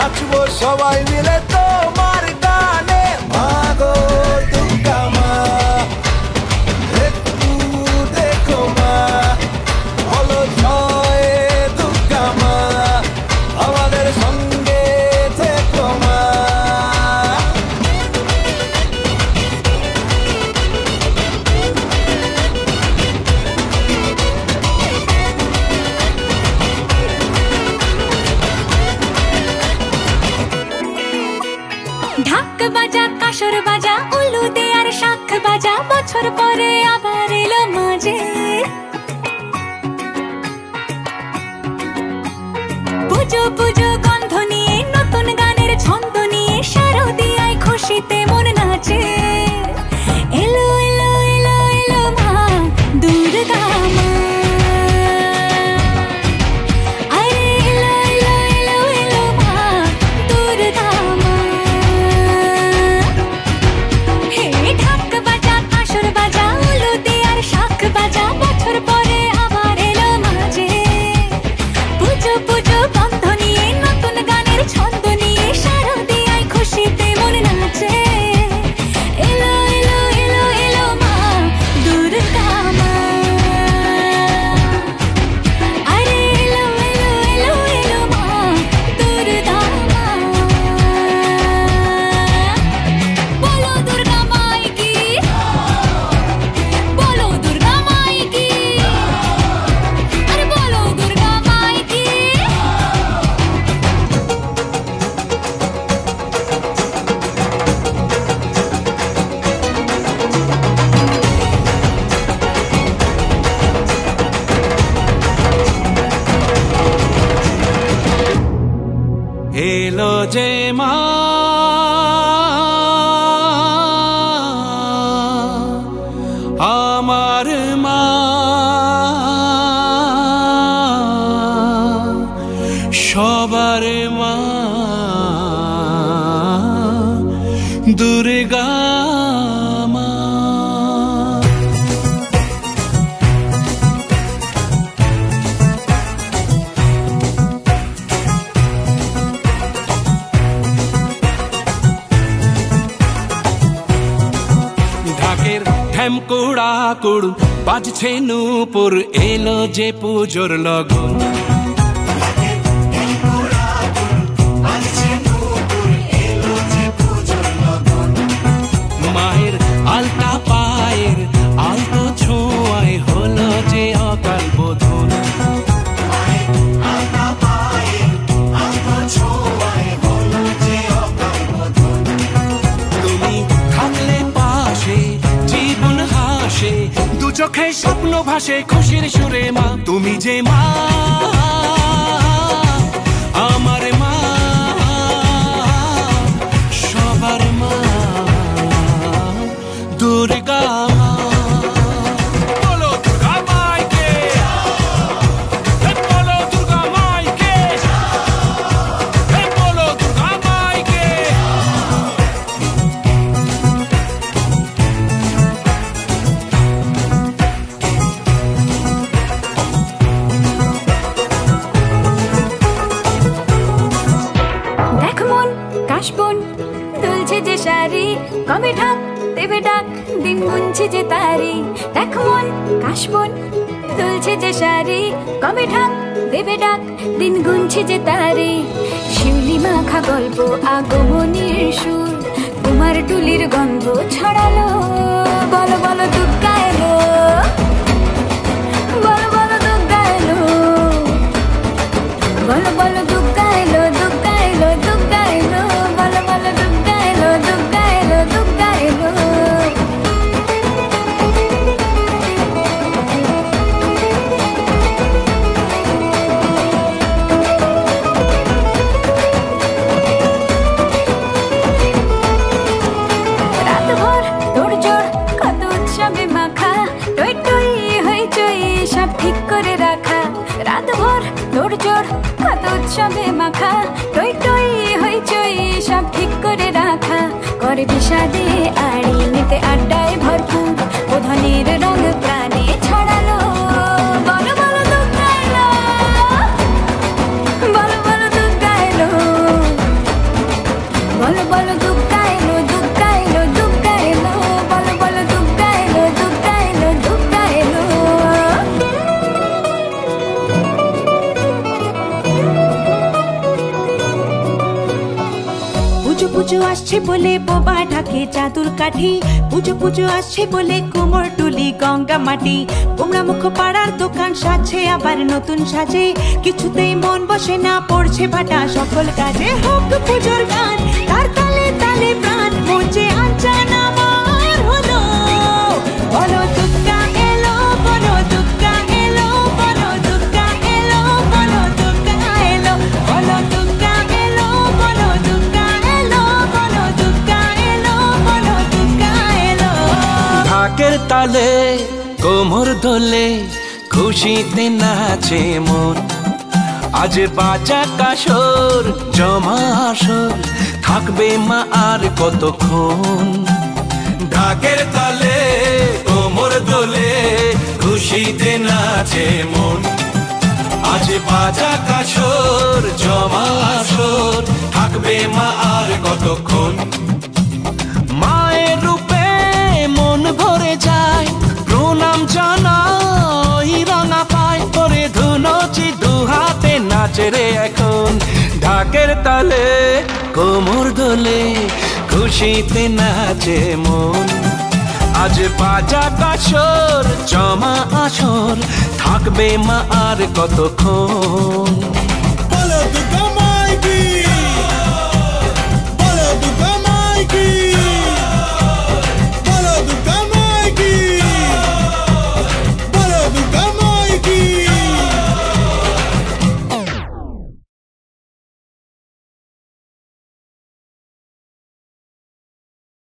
নাচবো সবাই মিলে তোমার গানে। মাগো দুর্গা মা একটু দেখো মা, বলো জয় দুর্গা মা, আমাদের সঙ্গে থেকো মা। ঢাক বাজা কাসর বাজা উলু দে আর শাখ বাজা, বছর পরে আবার এলো মাঝে। পুজো পুজো গন্ধ নিয়ে নতুন গানের ছন্দ নিয়ে শারদিয়ায় খুশিতে মন নাচে। এলো এলো এলো এলো মা দুর্গা মা, আরে এলো এলো এলো এলো মা দুর্গা মা। হে ঢাক বাজা কাসর বাজা উলু দে আর শাখ বাজা, বছর পরে আবার এলো মাঝে। পুজো পুজো গন্ধ নিয়ে নতুন গানের ছন্দ নিয়ে শারদিয়ায় খুশিতে মন নাচে। এলো এলো এলো এলো মা দুর্গা মা, আরে এলো এলো এলো এলো মা দুর্গা মা। বলো দুর্গা মাই কি, বলো দুর্গা মাই কি, আরে বলো দুর্গা মাই কি। এলো যে মা আমার মা, সবার মা দুর্গা মা। ঢাকের ঢ্যামকুড়া কুড় বাজছে নূপুর, এলো যে পুজোর লগন। মায়ের আলতা পায়ের আলতো ছোঁয়ায় হলো যে অকাল বোধন। তুমি থাকলে পাশে জীবন হাসে, দু চোখে স্বপ্ন ভাসে খুশির সুরে মা। তুমি যে মা আমার মা, সবার মা দুর্গা মা। বলো দুর্গা মাইকে, বলো দুর্গা মাইকে, বলো দুর্গা মাইকে। দেখ মন কাশবন দুলছে যে শাড়ি, কবে ঢাক দেবে ডাক দিন গুনছে যে তারি। দেখ মন কাশবন দুলছে যে শাড়ি, কবে ঢাক দেবে ডাক দিন গুনছে যে তারি। শিউলি মাখা গল্প আগমনীর সুর, কুমার টুলির গন্ধ ছড়ালো। বলো বলো দুর্গা এলো, বলো বলো দুর্গা এলো, বলো বলো দুর্গা এলো, দুর্গা এলো, দুর্গা এলো, বলো বলো দুর্গা এলো, দুর্গা এলো, দুর্গা এলো। রাতভর তোড়জোড় কত উৎসবে মাখা, টই টই হইচই সব ঠিক করে রাখা। রাতভর তোড়জোড় কত উৎসবে মাখা, টই টই হইচই সব ঠিক করে রাখা। করে বিষাদে আড়ি নিতে আড্ডায় ভরপুর, প্রধানের রঙ প্রাণে ছড়ালো। বলো বলো দুর্গা এলো, বলো বলো দুর্গা এলো, পুজো আসছে বলে বোবা ঢাকে চাদুর কাঠি, পুজো পুজো আসছে বলে কোমর টুলি গঙ্গা মাটি। কুমড়া মুখ পাড়ার দোকান সাজছে আবার নতুন সাজে, কিছুতেই মন বসে না পড়ছে ভাটা সকল কাজে। হোক পুজোর গান তার তালে তালে প্রাণ, মঞ্চে আঞ্চান আমার হলো। বলো দুর্গা এলো, বলো দুর্গা এলো, বলো দুর্গা এলো, বলো দুর্গা এলো, বলো দুর্গা এলো, বলো দুর্গা এলো, বলো দুর্গা এলো, বলো দুর্গা এলো। ঢাকের তালে কোমর দোলে খুশিতে নাচে মন, আজ বাজা কাসর জমা আসর থাকবে মা আর কতক্ষণ। ঢাকের তালে কোমর দোলে খুশিতে নাচে মন, আজ বাজা কাসর জমা আসর থাকবে মা আর কতক্ষণ। মায়ের রূপে মন ভরে যায়, প্রণাম জানাই রাঙা পায় করে ধুনচি দুহাতে নাচে রে এখন। ঢাকের তালে কোমর দোলে খুশিতে নাচে মন, আজ বাজা কাসর জমা আসর থাকবে মা আর কতক্ষণ।